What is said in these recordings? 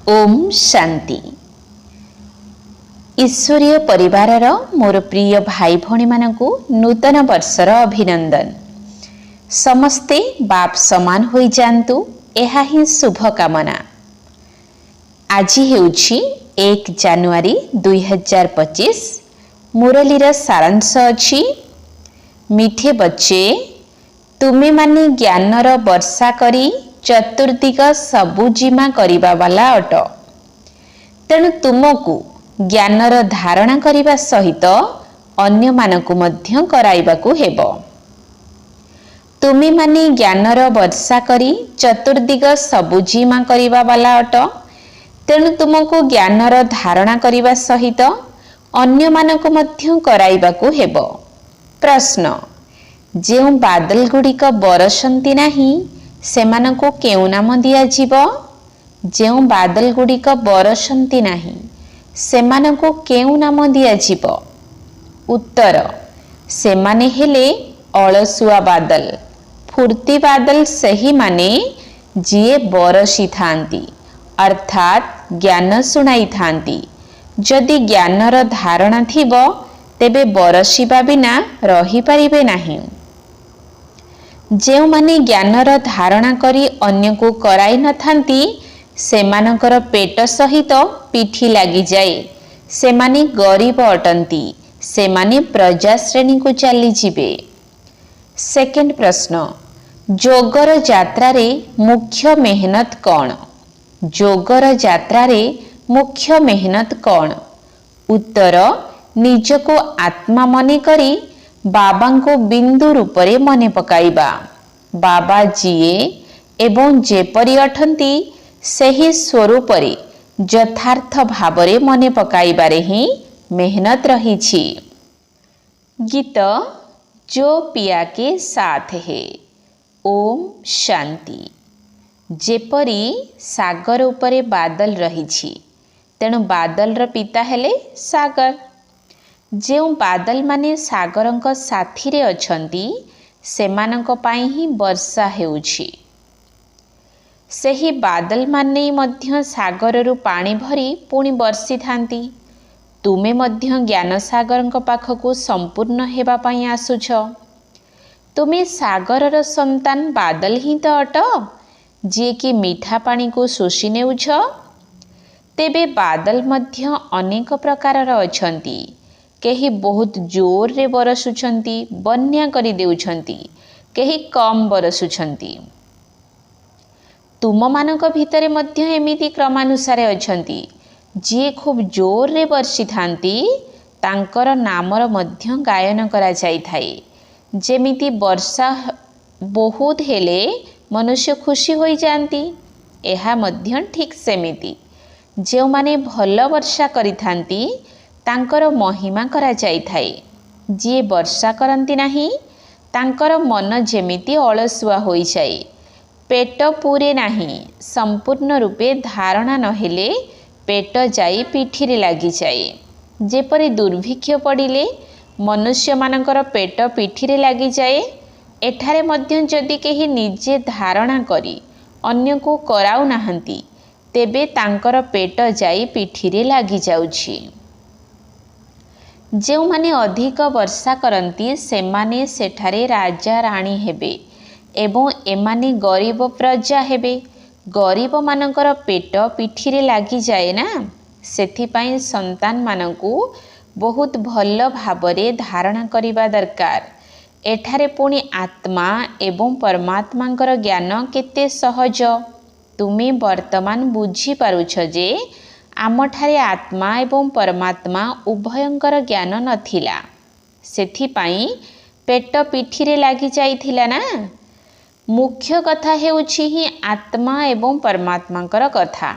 ओम शांति। ईश्वरीय परिवारर मोर प्रिय भाई भौणी मानकु नूतन वर्षर अभिनंदन। समस्ते बाप समान होई जांतु, एहा ही शुभ कामना। आज हेउछि 1 जानुआरी 2025। मुरलीर सारांश अछि, मीठे बच्चे तुमे माने ज्ञानर वर्षा करी चतुर्दिग सबुजिमा करिबा वाला अट। तेणु तुमको ज्ञानर धारणा करिबा सहित अन्य मानकु मध्य कराइबाकु हेबो। तुमे माने ज्ञानर वर्षा करी चतुर्दिग सबुजिमा करिबा वाला अट। तेणु तुमको ज्ञानर धारणा करिबा सहित अन्य मानकु मध्य कराइबाकु हेबो। प्रश्न, जेउ बादल गुड़िक बरसंती नाही सेमानकु केउ नाम दिया जीवो? जेउ बादल गुड़िक बरसंती नाही सेमानकु केउ नाम दिया जीवो? उत्तर, सेमाने हेले अलसुआ बादल। फुर्ती बादल सही माने जिए बरसी थांती, अर्थात ज्ञान सुनाई थांती। जदि ज्ञानर धारणा थिबो तेबे बरसिबा बिना रही पारिबे नाही। जेउ माने ज्ञानर धारणा करी अन्य को कराई न थांती सेमानकर पेट सहित पिठी लागी जाए। सेमाने गरीब अटंती, सेमाने प्रजा श्रेणी को चली जिबे। सेकेंड प्रश्न, जोगर यात्रा रे मुख्य मेहनत कौन? जोगर यात्रा रे मुख्य मेहनत कौन? उत्तर, निजको आत्मा मने करी बाबा को बिंदु रूपरे मने पकाइबा। बाबा जीए एवं जेपरी अठंती सही स्वरूपरे यथार्थ भावरे मने पकाइबारे ही मेहनत रही। गीत जो पिया के साथ है। ओम शांति। जेपरी सागर उपरे बादल रही, तेणु बादल र पिता हेले सागर। जेउ बादल माने सागरंक साथी रे अछंती सेमानंक पाई ही वर्षा हेउछि। सेही बादल माने मध्य सागररु पानी भरी पुणी बर्षि थांती। तुमे मध्य ज्ञान सागरंक पाखकु संपूर्ण हेबा पाई आसुछ। तुमे सागरर संतान बादल ही तो अट, जे कि मीठा पानी को शोषि नेउछ। तेबे बादल मध्य अनेक प्रकारर अछंती। केही बहुत जोर रे बरसुछंती, बन्या करी देउछंती, केही कम बरसुछंती। तुम मानक भितरे मध्य एमिति क्रमानुसारे अछंती। जे खूब जोर रे बर्षि थांती तांकर नामर मध्य गायन करा जाई थाए। जेमिति वर्षा बहुत हेले मनुष्य खुशी होई जांती, एहा मध्य ठीक सेमिति जेउ माने भल वर्षा करि थांती तांकर महिमा करा जाई थाए। जे वर्षा करंती नाही तांकर मन जेमिति अलसुआ होई जाए। पेट पूरे नाही, संपूर्ण रूपे धारणा नहेले पेट जाई पिठी रे लागी जाए। जेपरि दुर्भिक्ष पड़िले मनुष्य मानकर पेट पिठी रे लागी जाए, एठारे मध्य जदि केही निजे धारणा करी अन्य को कराउ नाहंती तेबे तांकर पेट जाई पिठी रे लागी जाउछि। जेउ माने अधिक वर्षा करंती सेमाने सेठारे राजा राणी हेबे एवं एमाने गरीब प्रजा हेबे। गरीब मानकर पेट पिठी रे लागी जाए ना, सेथि पाई संतान मानकु बहुत भल भावरे धारणा करिबा दरकार। एठारे पुणी आत्मा एवं परमात्मांकर ज्ञान केते सहज। तुमे वर्तमान बुझी पारुछ जे आमठारे आत्मा एवं परमात्मा उभयंकर ज्ञान नथिला, सेथि पाई पेट पिठी रे लागी जाइथिला ना। मुख्य कथा हेउछि ही आत्मा एवं परमात्मांकर कथा।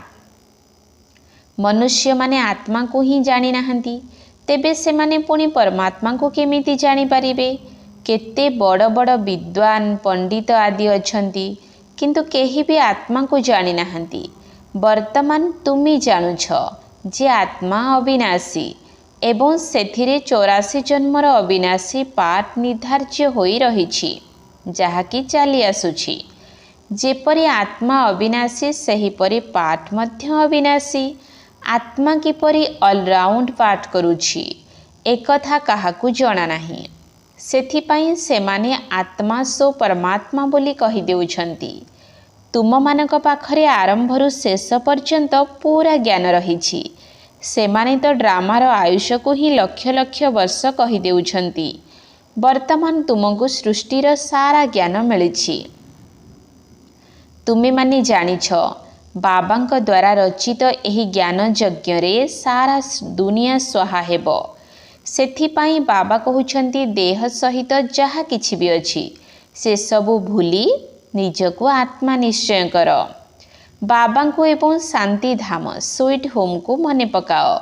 मनुष्य माने आत्मा को ही जानि नाहंती, तेबे से माने पुणी परमात्मा को केमिति जानि पारिबे? केते बड़ बड़ विद्वान पंडित आदि अछंती, किंतु केही भी आत्मा को जानि नाहंती। वर्तमान तुमी जानुछ जे आत्मा अविनाशी एवं सेथिरे 84 जन्मर अविनाशी पाठ निर्धार्य होई रहिछि, जहाकी चली आसुछि। जेपरि आत्मा अविनाशी सेहीपरि पाठ मध्य अविनाशी। आत्मा किपरि ऑलराउंड पाठ करुछि एकथा काहाकू जणा नाही। सेथिपाई सेमाने आत्मा सो परमात्मा बोली कहि देउछंती। तुम मानक पाखरे आरंभरू शेष पर्यंत पूरा ज्ञान रहिछि। सेमाने तो ड्रामार आयुष को ही लक्ष लक्ष वर्ष कहि देउछंती। वर्तमान तुमको सृष्टिर सारा ज्ञान मिलिछि। तुमे माने जानिछ बाबांक द्वारा रचित एही ज्ञान यज्ञ रे सारा दुनिया स्वाहा हेबो। सेथिपाई बाबा कहउछंती देह सहित जहा किछि भी अछि से सबु भूली निजको आत्मा निश्चय कर। बाबा को एवं शांति धाम स्वीट होम को मने पकाओ।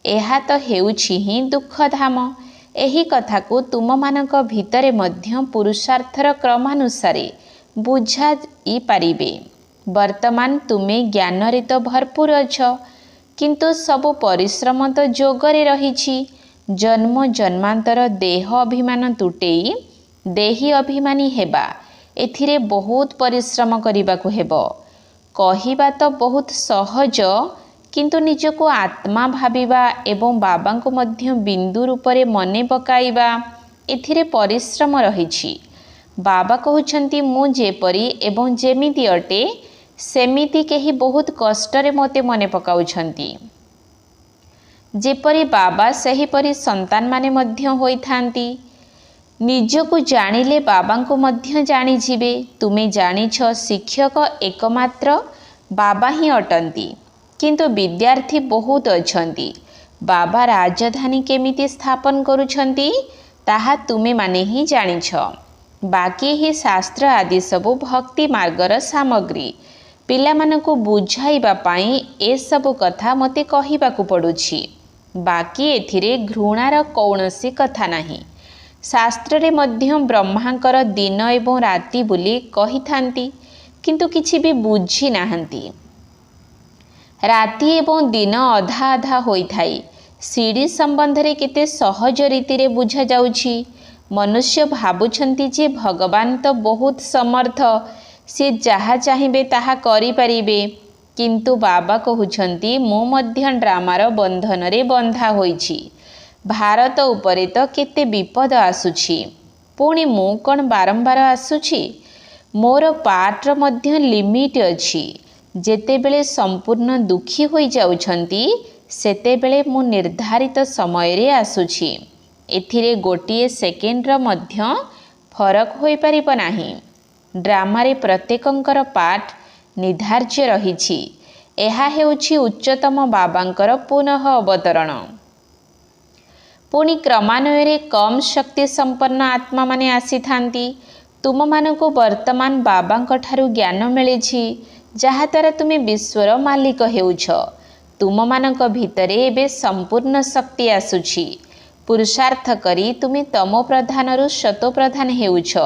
एहा तो हेउछि ही दुख धाम। एही कथा को तुम मानक भितरे मध्य पुरुषार्थर क्रमानुसारे बुझाई पारिबे। वर्तमान तुमे ज्ञान रे तो भरपूर अछ, किंतु सब परिश्रम तो जोगरे रहिछि। जन्म जन्मांतर देह अभिमान तुटेई देही अभिमानी हेबा एथिरे बहुत परिश्रम करिबाकू हेबो। कहिबा तो बहुत सहज, किंतु निजको आत्मा भाबिबा एवं बाबा को मध्य बिंदु रूपरे मने पकाइबा एथिरे परिश्रम रहिछि। बाबा कहउछंती मु जेपरि एवं जेमिति अटे सेमिति केही बहुत कष्टरे मते मने पकाउछंती। जेपरि बाबा सेहीपरि संतान माने मध्य होइथांती। निजको जानिले बाबा को मध्य जानि जिबे। तुमे जानिछ शिक्षक एकमात्र बाबा ही अटंती, किंतु विद्यार्थी बहुत अछंती। बाबा राजधानी केमिति स्थापन करुछंती ताहा तुमे माने ही जानिछ। बाकी ही शास्त्र आदि सबु भक्ति मार्गर सामग्री। पिला मानकु बुझाइबा पाई ए सबु कथा मते कहिबाकू पडुछि। बाकी एथिरे घृणार कौनसी कथा नाही। शास्त्र रे मध्य ब्रह्मांकर दिन एवं राति बोली कही थांती, किंतु किछि भी बुझी नाहंती। राति एवं दिन अधा अधा होई थाई। सीढ़ी संबंध रे केते सहज रीति रे बुझा जाउछि। मनुष्य भाबुछंती जे भगवान तो बहुत समर्थ, से जहा चाहिबे ताहा करि परिबे, किंतु बाबा कहउछंती मो मध्य ड्रामार बंधन रे बंधा होइछि। भारत उपरे तो केते विपद आसुछि, पुणी मु कोन बारंबार आसुछि। मोर पार्ट मध्य लिमिट अछि। जेते बेले संपूर्ण दुखी होई जाउछंती सेते बेले मु निर्धारित समय रे आसुछि। एथिरे गोटिए सेकेंड र मध्य फरक होई परिब नाही। ड्रामा रे प्रत्येकंकर पार्ट निर्धार्य रहिछि। एहा हेउछि उच्चतम बाबांकर पुनः अवतरण। पुणी क्रमान्वये कम शक्ति संपन्न आत्मा माने आसी थांती। तुम मानको वर्तमान बाबांक ठारू ज्ञान मिलिछि, जहा द्वारा तुमे विश्वर मालिक हेउछ। तुम मानक भितरे एबे संपूर्ण शक्ति आसुछि। पुरुषार्थ करी तुमे तमो प्रधानरु शतो प्रधान हेउछ।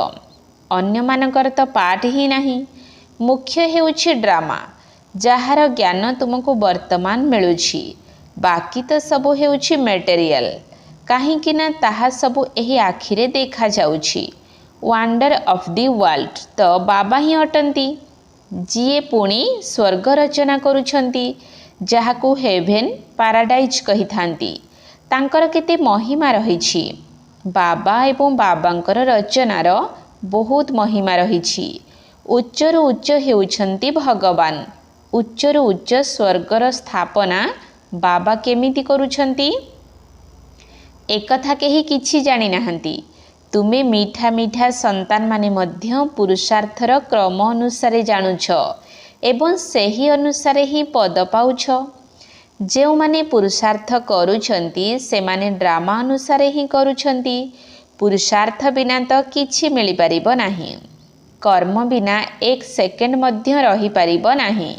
अन्य मानकर तो पाठ ही नाही। मुख्य हेउछि ड्रामा, जहार ज्ञान तुमको वर्तमान मिलुछि। बाकी तो सबु हेउछि मटेरियल, काहींकि ना ताहा सबु एही आखिरे देखा जाउछि। वंडर ऑफ दी वर्ल्ड तो बाबा ही अटंती, जिए पुणी स्वर्ग रचना करुछंती, जहाकू हेभेन पाराडाइज कही थांती। तांकर केते महिमा रहिछि। बाबा एवं बाबांकर रचनार बहुत महिमा रहिछि। उच्चरु उच्च हेउछंती भगवान। उच्चरु उच्च स्वर्गर स्थापना बाबा केमिति करुछंती एकथा केही किछि जानि नाहंती। तुमे मीठा मीठा संतान माने मध्य पुरुषार्थर क्रम अनुसारे जानुछ एवं सेही अनुसारे ही पद पाउछ। जेउ माने पुरुषार्थ करुछंती सेमाने ड्रामा अनुसारे ही करुछंती। पुरुषार्थ बिना तो किछि मिली परिबो नाही। कर्म बिना एक सेकेंड मध्य रही परिबो नाही।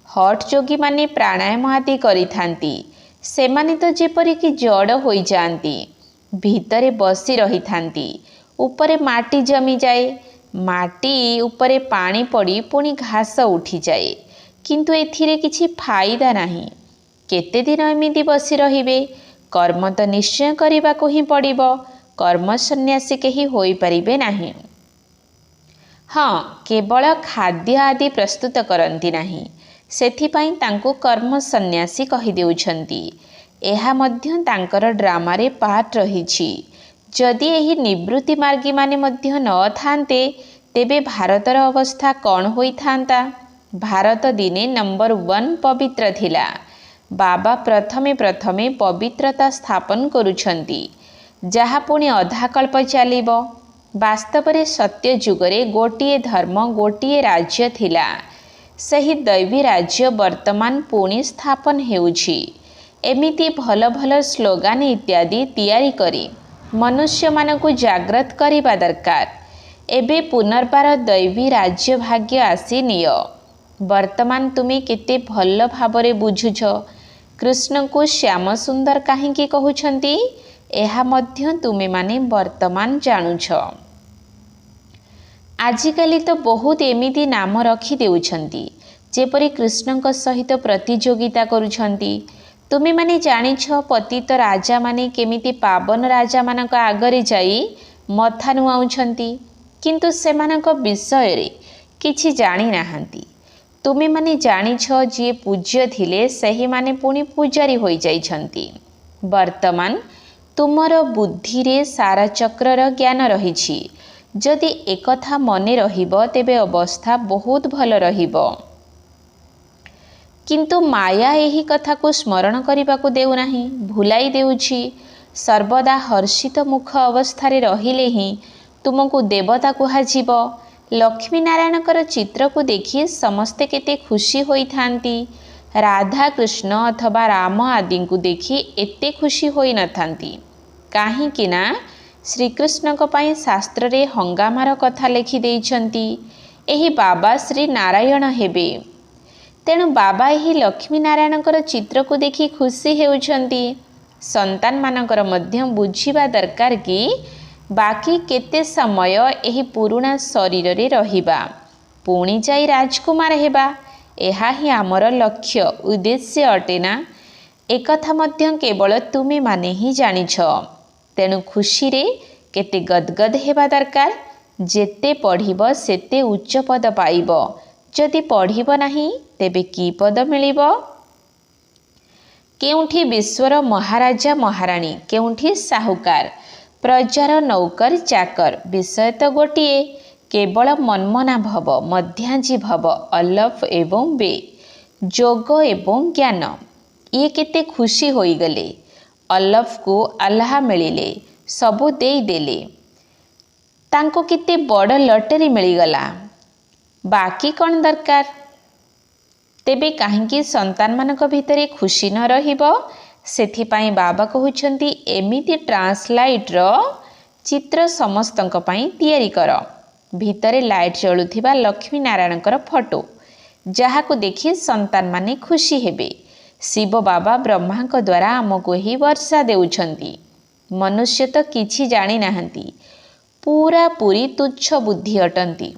हट जोगी माने प्राणायाम आदि करिथांती, सेमाने तो जेपरि कि जड़ होई जांती। भितरे बसी रही थांती। ऊपरे माटी जमी जाए, माटी ऊपरे पानी पड़ी पुणी घास उठी जाए, किंतु एथिरे किछि फायदा नाही। केते दिन एमिति बसी रहिबे? कर्म तो निश्चय करबाको ही पड़िबो। कर्म सन्यासी केही होई परिबे नाही। हाँ, केवल खाद्य आदि प्रस्तुत करती नहीं, सेथिपाई तांको कर्म सन्यासी कहि देउछंती। एहा मध्य तांकर ड्रामारे पार्ट रहिछि। जदि एही निवृत्ति मार्गी माने मध्य न थान्ते तेबे भारतर अवस्था कौन होई थांता। भारत दिने नंबर 1 पवित्र थिला। बाबा प्रथमे प्रथमे पवित्रता स्थापन करुछंती, जहा पुणी अधा कल्प चलिबो। वास्तव में सत्य जुगरे गोटिए धर्म गोटिए राज्य थिला। सही दैवी राज्य वर्तमान पुणी स्थापन हेउछि। एमिति भल भल स्लोगान इत्यादि तैयारी करी मनुष्य मानकु जागृत करिबा दरकार। एबे पुनर्बार दैवी राज्य भाग्य आसी निय। वर्तमान तुमे केते भल भावरे बुझुछ कृष्ण को श्याम सुंदर काहींकी कहउछंती, एहा मध्य तुमे माने वर्तमान जानुछ। आजिकाली तो बहुत एमिति नाम रखी देउछंती जेपरि कृष्णଙ୍କ सहित प्रतियोगिता करुछंती। तुमे माने जानिछ पतित राजा माने केमिति पावन राजा मानक आगरे जाई मथा नुआउछंती, किंतु सेमानक विषय रे किछि जानि नाहंती। तुमे माने जानिछ जे पूज्य थिले सही माने पुणी पूजारी होई जाइछंती। वर्तमान तुमर बुद्धि रे सारा चक्रर ज्ञान रहिछि। जदि एकथा मने रहिबो तेबे अवस्था बहुत भल रहिबो। किंतु माया एही कथा को स्मरण करने को देउ नाही, भुलाई देउछि। सर्वदा हर्षित मुख अवस्था रे रहिले ही तुमको देवता कुहाजिबो। लक्ष्मी नारायणकर चित्र को देखि समस्ते केते खुशी होई थांती। राधा कृष्ण अथवा राम आदि को देखि एते खुशी होई न थांती। काहे कि ना श्रीकृष्ण को पाई शास्त्र रे हंगामार कथा लिखि देइछंती। एही बाबा श्री नारायण हेबे। तेणु बाबा एही लक्ष्मी नारायणकर चित्र को देखि खुशी हेउछंती। संतान मानकर मध्य बुझिबा दरकार कि बाकी केते समय एही पुराणा शरीर रे रहिबा, पुणी जाई राजकुमार हेबा। एहा ही आमर लक्ष्य उद्देश्य अटेना। एकथा मध्य केवल तुमे माने ही जानिछ। तेणु खुशी रे केते गदगद हेबा दरकार। जेते पढ़िब सेते उच्च पद पाइब, जदि पढ़िब नाही तेबे की पद मिलिब। केउठी विश्वर महाराजा महाराणी, केउठी साहुकार, प्रजार नौकर चाकर, विषय तो गोटिए। केवल मनमना भव, मध्याजी भव, अलफ एवं बे, जोग एवं ज्ञान। ये केते खुशी होई गले। अलफ को अल्लाह मिलिले, सबु देई देले। तांको केते बड़ लटरी मिलिगला। बाकी कौन दरकार। तेबे काहींकी संतान मानक भितरे खुशी न रहिबो। सेथिपाई बाबा कहउछंती एमिति ट्रांसलाइट रो चित्र समस्तंक पाई तैयारी कर। भितरे लाइट जळुथिबा लक्ष्मी नारायणकर फोटो, जहाको देखि संतान माने खुशी हेबे। शिव बाबा ब्रह्मांक द्वारा आमको ही वर्षा देउछंती। मनुष्य तो किछि जानि नाहंती, पूरा पूरी तुच्छ बुद्धि अटंती।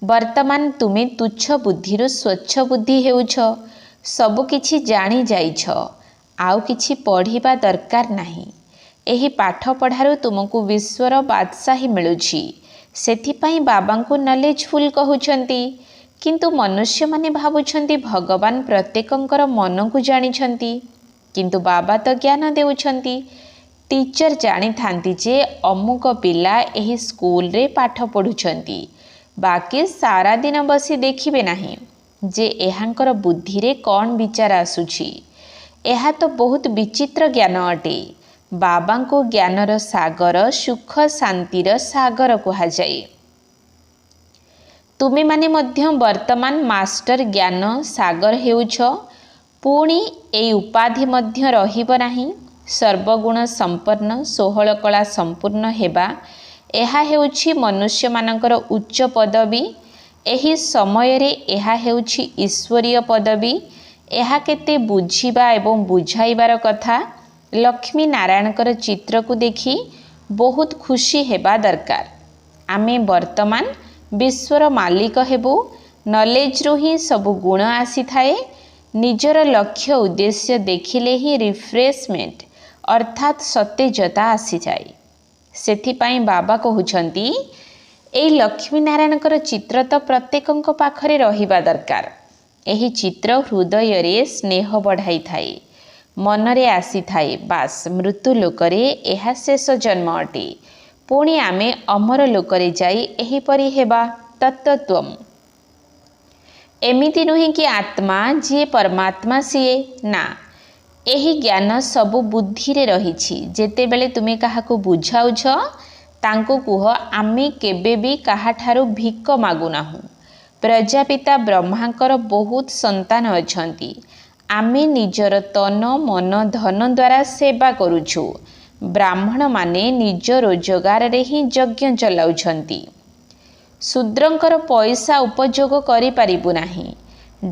वर्तमान तुमे तुच्छ बुद्धिरु स्वच्छ बुद्धि हेउछ। सबु किछि जानि जाइछ, आउ किछि पढ़िबा दरकार नाही। एही पाठ पढ़ारु तुमको विश्वर बादशाही मिलुछि। सेथिपाई बाबांको नॉलेजफुल कहउछंती। किंतु मनुष्य माने भाबुछंती भगवान प्रत्येकंकर मन को जानिछंती। किंतु बाबा तो ज्ञान देउछंती। टीचर जानी थांती जे अमुक पिला एही स्कूल रे पाठ पढ़ुछंती, बाकी सारा दिन बसी देखिबे नाही जे एहांकर बुद्धि रे कौन विचार आसुछि। एहा तो बहुत विचित्र ज्ञान अटे। बाबांको ज्ञानर सागर सुख शांतिर सागर कुहाजाए। तुमे माने मध्य वर्तमान मास्टर ज्ञान सागर हेउछ। पुणी एई उपाधि मध्य रहिब नाही। सर्वगुण संपन्न 16 कला संपूर्ण हेबा, एहा हेउछि मनुष्य मानकर उच्च पदवी। एही समय रे एहा हेउछि ईश्वरीय पदवी। एहा केते बुझिबा एवं बुझाइबार कथा। लक्ष्मी नारायणकर चित्र को देखि बहुत खुशी हेबा दरकार। आमे वर्तमान विश्वर मालिक हेबु। नॉलेज रो ही सब गुण आसी थाए। निजर लक्ष्य उद्देश्य देखिले ही रिफ्रेशमेंट अर्थात सतेजता आसी जाए। सेथिपाई बाबा कहउछंती ଏଇ ଲକ୍ଷ୍ମୀ ନାରାୟଣଙ୍କର ଚିତ୍ର ତ ପ୍ରତ୍ୟେକଙ୍କ ପାଖରେ ରହିବା ଦରକାର। ଏହି ଚିତ୍ର ହୃଦୟରେ ସ୍ନେହ ବଢ଼ାଇଥାଏ, ମନରେ ଆସିଥାଏ ବାସ୍ ମୃତ୍ୟୁ ଲୋକରେ ଏହା ଶେଷ ଜନ୍ମ ଅଟେ, ପୁଣି ଆମେ ଅମର ଲୋକରେ ଯାଇ ଏହିପରି ହେବା ତତ୍ତ୍ୱମ୍। ଏମିତି ନୁହେଁ କି ଆତ୍ମା ଯିଏ ପରମାତ୍ମା ସିଏ, ନା, ଏହି ଜ୍ଞାନ ସବୁ ବୁଦ୍ଧିରେ ରହିଛି। ଯେତେବେଳେ ତୁମେ କାହାକୁ ବୁଝାଉଛ ତାଙ୍କୁ କୁହ ଆମେ କେବେ ବି କାହାଠାରୁ ଭିକ ମାଗୁନାହୁଁ। ପ୍ରଜାପିତା ବ୍ରହ୍ମାଙ୍କର ବହୁତ ସନ୍ତାନ ଅଛନ୍ତି, ଆମେ ନିଜର ତନ ମନ ଧନ ଦ୍ୱାରା ସେବା କରୁଛୁ। ବ୍ରାହ୍ମଣମାନେ ନିଜ ରୋଜଗାରରେ ହିଁ ଯଜ୍ଞ ଚଲାଉଛନ୍ତି। ଶୂଦ୍ରଙ୍କର ପଇସା ଉପଯୋଗ କରିପାରିବୁ ନାହିଁ।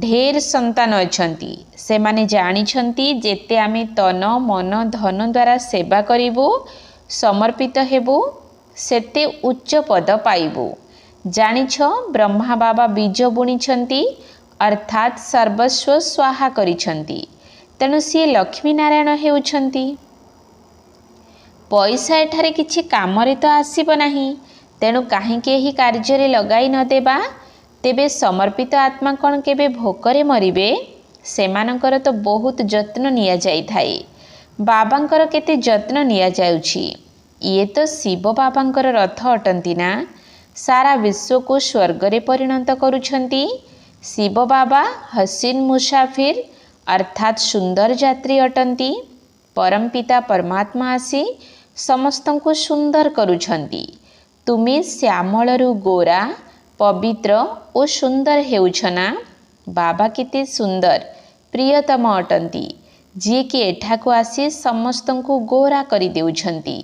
ଢେର ସନ୍ତାନ ଅଛନ୍ତି, ସେମାନେ ଜାଣିଛନ୍ତି ଯେତେ ଆମେ ତନ ମନ ଧନ ଦ୍ୱାରା ସେବା କରିବୁ, ସମର୍ପିତ ହେବୁ, ସେତେ ଉଚ୍ଚ ପଦ ପାଇବୁ। ଜାଣିଛ ବ୍ରହ୍ମା ବାବା ବୀଜ ବୁଣିଛନ୍ତି ଅର୍ଥାତ୍ ସର୍ବସ୍ୱ ସ୍ୱାହା କରିଛନ୍ତି, ତେଣୁ ସିଏ ଲକ୍ଷ୍ମୀ ନାରାୟଣ ହେଉଛନ୍ତି। ପଇସା ଏଠାରେ କିଛି କାମରେ ତ ଆସିବ ନାହିଁ, ତେଣୁ କାହିଁକି ଏହି କାର୍ଯ୍ୟରେ ଲଗାଇ ନ ଦେବା? ତେବେ ସମର୍ପିତ ଆତ୍ମା କ'ଣ କେବେ ଭୋକରେ ମରିବେ? ସେମାନଙ୍କର ତ ବହୁତ ଯତ୍ନ ନିଆଯାଇଥାଏ। ବାବାଙ୍କର କେତେ ଯତ୍ନ ନିଆଯାଉଛି। ଇଏ ତ ଶିବ ବାବାଙ୍କର ରଥ ଅଟନ୍ତି ନା, ସାରା ବିଶ୍ୱକୁ ସ୍ୱର୍ଗରେ ପରିଣତ କରୁଛନ୍ତି। ଶିବ ବାବା ହସିନ୍ ମୁସାଫିର ଅର୍ଥାତ୍ ସୁନ୍ଦର ଯାତ୍ରୀ ଅଟନ୍ତି। ପରମପିତା ପରମାତ୍ମା ଆସି ସମସ୍ତଙ୍କୁ ସୁନ୍ଦର କରୁଛନ୍ତି। ତୁମେ ଶ୍ୟାମଳରୁ ଗୋରା, ପବିତ୍ର ଓ ସୁନ୍ଦର ହେଉଛ ନା? ବାବା କେତେ ସୁନ୍ଦର ପ୍ରିୟତମ ଅଟନ୍ତି, ଯିଏକି ଏଠାକୁ ଆସି ସମସ୍ତଙ୍କୁ ଗୋରା କରିଦେଉଛନ୍ତି।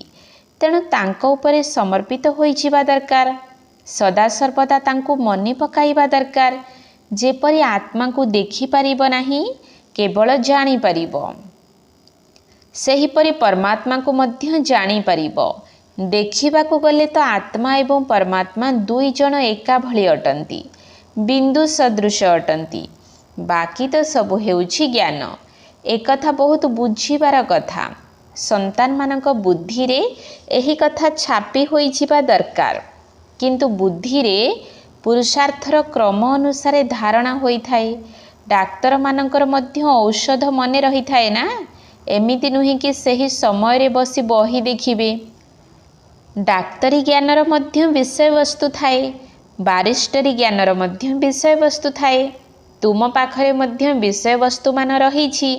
ତେଣୁ ତାଙ୍କ ଉପରେ ସମର୍ପିତ ହୋଇଯିବା ଦରକାର। ସଦାସର୍ବଦା ତାଙ୍କୁ ମନେ ପକାଇବା ଦରକାର। ଯେପରି ଆତ୍ମାକୁ ଦେଖିପାରିବ ନାହିଁ, କେବଳ ଜାଣିପାରିବ, ସେହିପରି ପରମାତ୍ମାକୁ ମଧ୍ୟ ଜାଣିପାରିବ। ଦେଖିବାକୁ ଗଲେ ତ ଆତ୍ମା ଏବଂ ପରମାତ୍ମା ଦୁଇ ଜଣ ଏକା ଭଳି ଅଟନ୍ତି, ବିନ୍ଦୁ ସଦୃଶ ଅଟନ୍ତି। ବାକି ତ ସବୁ ହେଉଛି ଜ୍ଞାନ। ଏକଥା ବହୁତ ବୁଝିବାର କଥା। ସନ୍ତାନମାନଙ୍କ ବୁଦ୍ଧିରେ ଏହି କଥା ଛାପି ହୋଇଯିବା ଦରକାର। କିନ୍ତୁ ବୁଦ୍ଧିରେ ପୁରୁଷାର୍ଥର କ୍ରମ ଅନୁସାରେ ଧାରଣା ହୋଇଥାଏ। ଡାକ୍ତରମାନଙ୍କର ମଧ୍ୟ ଔଷଧ ମନେ ରହିଥାଏ ନା, ଏମିତି ନୁହେଁ କି ସେହି ସମୟରେ ବସି ବହି ଦେଖିବେ। ଡାକ୍ତରୀ ଜ୍ଞାନର ମଧ୍ୟ ବିଷୟବସ୍ତୁ ଥାଏ, ବାରିଷ୍ଟରୀ ଜ୍ଞାନର ମଧ୍ୟ ବିଷୟବସ୍ତୁ ଥାଏ। ତୁମ ପାଖରେ ମଧ୍ୟ ବିଷୟବସ୍ତୁମାନ ରହିଛି,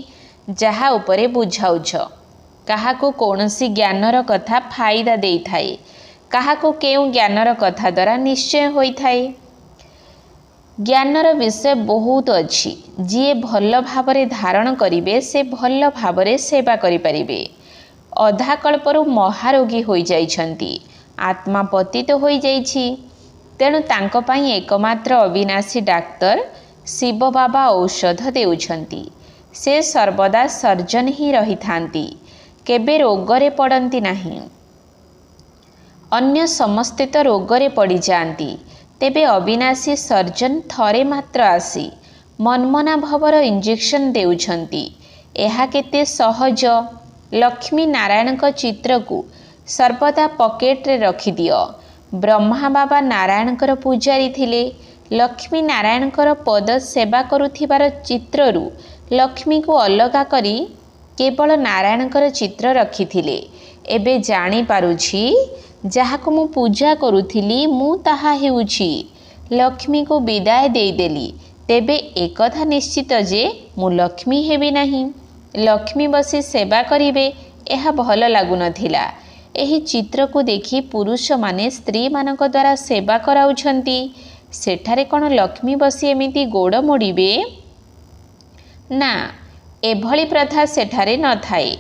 ଯାହା ଉପରେ ବୁଝାଉଛ। କାହାକୁ କୌଣସି ଜ୍ଞାନର କଥା ଫାଇଦା ଦେଇଥାଏ, କାହାକୁ କେଉଁ ଜ୍ଞାନର କଥା ଦ୍ୱାରା ନିଶ୍ଚୟ ହୋଇଥାଏ। ଜ୍ଞାନର ବିଷୟ ବହୁତ ଅଛି। ଯିଏ ଭଲ ଭାବରେ ଧାରଣ କରିବେ ସେ ଭଲ ଭାବରେ ସେବା କରିପାରିବେ। ଅଧା କଳ୍ପରୁ ମହାରୋଗୀ ହୋଇଯାଇଛନ୍ତି, ଆତ୍ମା ପତିତ ହୋଇଯାଇଛି। ତେଣୁ ତାଙ୍କ ପାଇଁ ଏକମାତ୍ର ଅବିନାଶୀ ଡାକ୍ତର ଶିବ ବାବା ଔଷଧ ଦେଉଛନ୍ତି। ସେ ସର୍ବଦା ସର୍ଜନ ହିଁ ରହିଥାନ୍ତି, କେବେ ରୋଗରେ ପଡ଼ନ୍ତି ନାହିଁ। ଅନ୍ୟ ସମସ୍ତେ ତ ରୋଗରେ ପଡ଼ିଯାଆନ୍ତି, ତେବେ ଅବିନାଶୀ ସର୍ଜନ ଥରେ ମାତ୍ର ଆସି ମନ୍ମନା ଭବର ଇଞ୍ଜେକ୍ସନ୍ ଦେଉଛନ୍ତି। ଏହା କେତେ ସହଜ। ଲକ୍ଷ୍ମୀ ନାରାୟଣଙ୍କ ଚିତ୍ରକୁ ସର୍ବଦା ପକେଟରେ ରଖିଦିଅ। ବ୍ରହ୍ମା ବାବା ନାରାୟଣଙ୍କର ପୂଜାରୀ ଥିଲେ। ଲକ୍ଷ୍ମୀ ନାରାୟଣଙ୍କର ପଦ ସେବା କରୁଥିବାର ଚିତ୍ରରୁ ଲକ୍ଷ୍ମୀକୁ ଅଲଗା କରି କେବଳ ନାରାୟଣଙ୍କର ଚିତ୍ର ରଖିଥିଲେ। ଏବେ ଜାଣିପାରୁଛି, ଯାହାକୁ ମୁଁ ପୂଜା କରୁଥିଲି ମୁଁ ତାହା ହେଉଛି। ଲକ୍ଷ୍ମୀକୁ ବିଦାୟ ଦେଇଦେଲି, ତେବେ ଏକଥା ନିଶ୍ଚିତ ଯେ ମୁଁ ଲକ୍ଷ୍ମୀ ହେବି ନାହିଁ। ଲକ୍ଷ୍ମୀ ବସି ସେବା କରିବେ, ଏହା ଭଲ ଲାଗୁନଥିଲା। ଏହି ଚିତ୍ରକୁ ଦେଖି ପୁରୁଷମାନେ ସ୍ତ୍ରୀମାନଙ୍କ ଦ୍ୱାରା ସେବା କରାଉଛନ୍ତି। ସେଠାରେ କ'ଣ ଲକ୍ଷ୍ମୀ ବସି ଏମିତି ଗୋଡ଼ ମୋଡ଼ିବେ? ନା, ଏଭଳି ପ୍ରଥା ସେଠାରେ ନଥାଏ।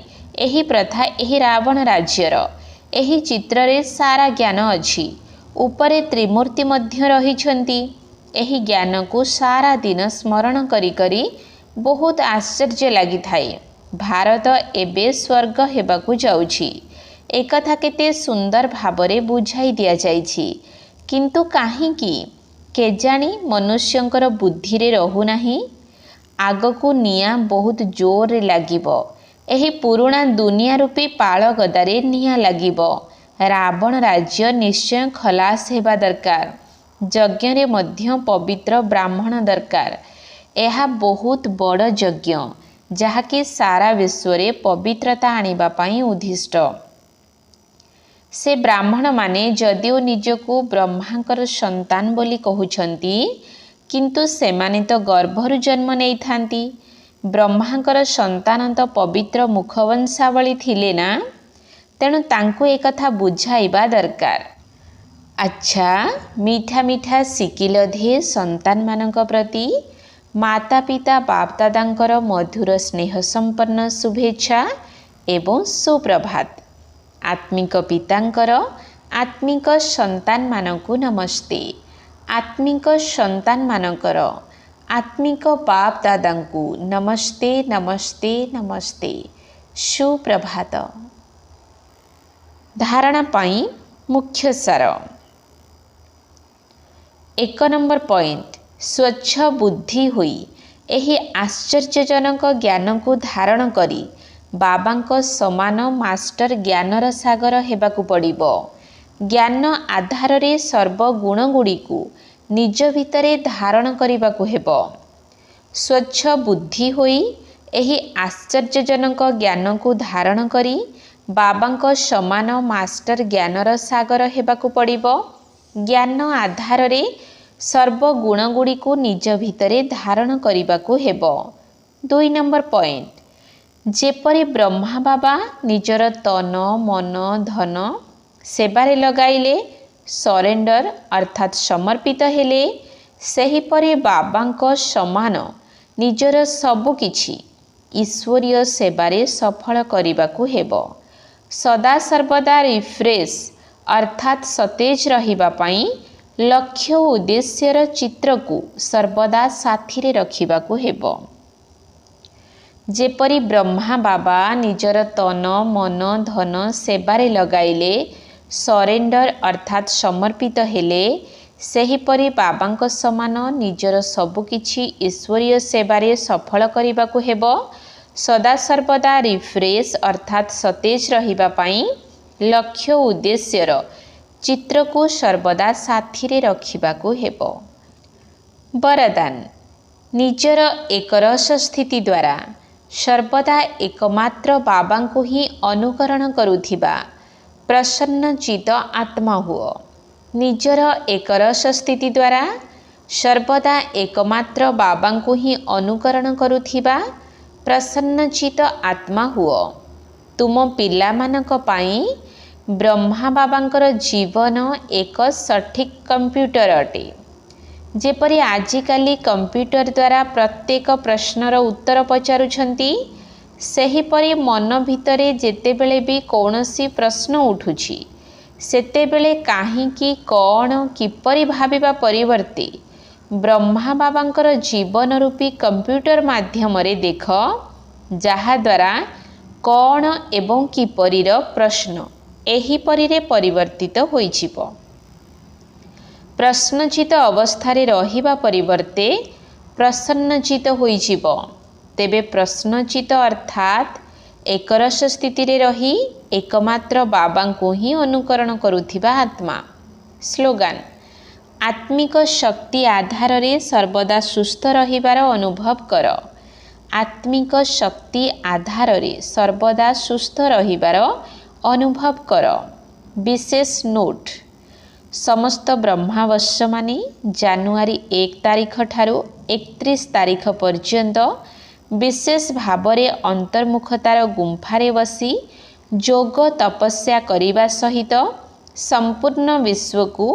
ଏହି ପ୍ରଥା ଏହି ରାବଣ ରାଜ୍ୟର। ଏହି ଚିତ୍ରରେ ସାରା ଜ୍ଞାନ ଅଛି। ଉପରେ ତ୍ରିମୂର୍ତ୍ତି ମଧ୍ୟ ରହିଛନ୍ତି। ଏହି ଜ୍ଞାନକୁ ସାରା ଦିନ ସ୍ମରଣ କରି କରି ବହୁତ ଆଶ୍ଚର୍ଯ୍ୟ ଲାଗିଥାଏ। ଭାରତ ଏବେ ସ୍ୱର୍ଗ ହେବାକୁ ଯାଉଛି, ଏକଥା କେତେ ସୁନ୍ଦର ଭାବରେ ବୁଝାଇ ଦିଆଯାଇଛି। କିନ୍ତୁ କାହିଁକି କେଜାଣି ମନୁଷ୍ୟଙ୍କର ବୁଦ୍ଧିରେ ରହୁନାହିଁ। ଆଗକୁ ନିଆଁ ବହୁତ ଜୋରରେ ଲାଗିବ। ଏହି ପୁରୁଣା ଦୁନିଆ ରୂପୀ ପାଳ ଗଦାରେ ନିଆଁ ଲାଗିବ। रावण राज्य निश्चय खलास हेबा दरकार। यज्ञ रे मध्य पवित्र ब्राह्मण दरकार। यह बहुत बड़ यज्ञ जहाँकि सारा विश्व रे पवित्रता आनिबा पाई उद्दिष्ट। से ब्राह्मण माने जदिओ निजको ब्रह्मांकर संतान बोली कहउछंती किंतु सेमाने तो गर्भरु जन्म नहीं थांती। ब्रह्मांकर संतान तो पवित्र मुखवंशावली थिले ना, तेणु तांको एक कथा बुझाइबा दरकार। अच्छा, मीठा मीठा सिकिल धे संतान मानक प्रति माता पिता बाप दादांकर मधुर स्नेह संपन्न शुभेच्छा एवं सुप्रभात। आत्मिक पितांकर आत्मिक संतान मानकु नमस्ते। आत्मिक संतान मानकर आत्मिक बाप दादांकु नमस्ते नमस्ते नमस्ते, सुप्रभात। धारणा पाई मुख्य सार। 1 नंबर पॉइंट, स्वच्छ बुद्धि होई एही आश्चर्यजनक ज्ञान को धारण करी बाबांको समान मास्टर ज्ञानर सागर हेबाकु पड़िबो। ज्ञान आधार रे सर्वगुण गुड़िकु निज भितरे धारण करिबाकु हेबो। स्वच्छ बुद्धि होई एही आश्चर्यजनक ज्ञान को धारण करी बाबांको समान मास्टर ज्ञानर सागर हेबाकु पड़िबो। ज्ञान आधार रे सर्वगुण गुड़िकु निज भितरे धारण करिबाकु हेबो। 2 नंबर पॉइंट, जेपरि ब्रह्मा बाबा निजर तन मन धन सेबारे लगाइले, सरेंडर अर्थात समर्पित हेले, सेहीपरि बाबांको समान निजर सबु किछि ईश्वरीय सेबारे सफल करिबाकु हेबो। सदा सर्वदा रिफ्रेश अर्थात सतेज रहिबा पाई लक्ष्य उद्देश्यर चित्र को सर्वदा साथी रे रखिबाकु हेबो। जेपरि ब्रह्मा बाबा निजर तन मन धन सेबारे लगाइले, सरेंडर अर्थात समर्पित हेले, सेहीपरि बाबांको समान निजर सबुकिछि ईश्वरीय सेबारे सफल करिबाकु हेबो। सदा सर्वदा रिफ्रेश अर्थात सतेज रहिबा पाई लक्ष्य उद्देश्यर चित्र को सर्वदा साथी रे रखिबाकु हेबो। वरदान, निजर एकरस स्थिति द्वारा सर्वदा एकमात्र बाबांको ही अनुकरण करुथिबा प्रसन्नचित आत्मा हुओ। निजर एकरस स्थिति द्वारा सर्वदा एकमात्र बाबांको ही अनुकरण करुथिबा प्रसन्नचित आत्मा हुओ। तुम पिला मानक पाई ब्रह्मा बाबांकर जीवन एक सठिक कंप्यूटर अटे। जेपरि आजिकाली कंप्यूटर द्वारा प्रत्येक प्रश्नर उत्तर पचारुछंती, सेहीपरि मन भितरे जेतेबेले भी कौनसी प्रश्न उठुछि सेतेबेले काहींकि कौन किपरि भाबिबा परिवर्ते ब्रह्मा बाबांकर जीवन रूपी कंप्यूटर माध्यम रे देख, जहा द्वारा कौन एवं किपरिर प्रश्न एहीपरि रे परिवर्तित होइछिबो। प्रश्नचित अवस्था रहिबा परिवर्ते प्रसन्नचित होइछिबो। तेबे प्रश्नचित अर्थात एकरस स्थिति रे रही एकमात्र बाबांको ही अनुकरण करुथिबा आत्मा। स्लोगान, आत्मिक शक्ति आधार रे सर्वदा सुस्थ रहिबार अनुभव कर। आत्मिक शक्ति आधार रे सर्वदा सुस्थ रहिबार अनुभव कर। विशेष नोट, समस्त ब्रह्मावश्य माने जानुआरी 1 तारिख ठारू 31 तारिख पर्यंत विशेष भावरे अंतर्मुखतार गुंफारे बसी जोग तपस्या करिबा सहित संपूर्ण विश्व को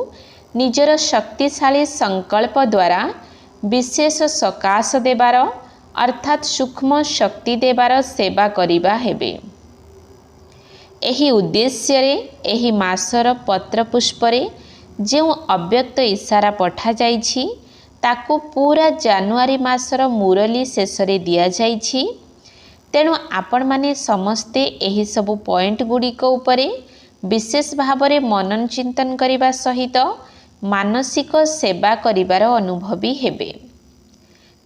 निजर शक्तिशाली संकल्प द्वारा विशेष सकाश देबार अर्थात सूक्ष्म शक्ति देबार सेवा करिबा हेबे। एही उद्देश्य रे एही मासर पत्र पुष्परे जो अव्यक्त इशारा पठा जाइछि ताकू पूरा जानुआरी मासर मुरली शेषरे दिया जाइछि। तेणु आपण माने समस्ते एही सबु पॉइंट गुड़िक उपरे विशेष भावरे मनन चिंतन करिबा सहित मानसिक सेवा करिबार अनुभवी हेबे।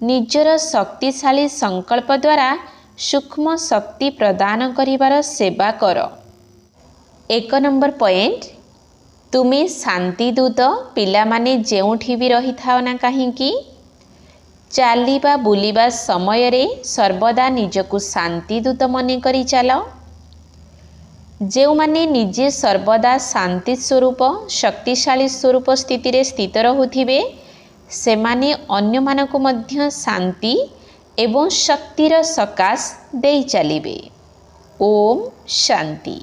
निजर शक्तिशाली संकल्प द्वारा सूक्ष्म शक्ति प्रदान करिबार सेवा कर। 1 नंबर पॉइंट, तुमे शांतिदूत पिलामाने जेउठी भी रही थाओ ना कहीं चालिबा बुलिबा समय रे सर्वदा निजकु शांतिदूत मने करी चल। जो माने निजे सर्वदा शांति स्वरूप शक्तिशाली स्वरूप स्थिति रे स्थित रहुथिबे से माने अन्य मानको मध्य शांति एवं शक्तिर सकाश देई चलिबे। ओम शांति।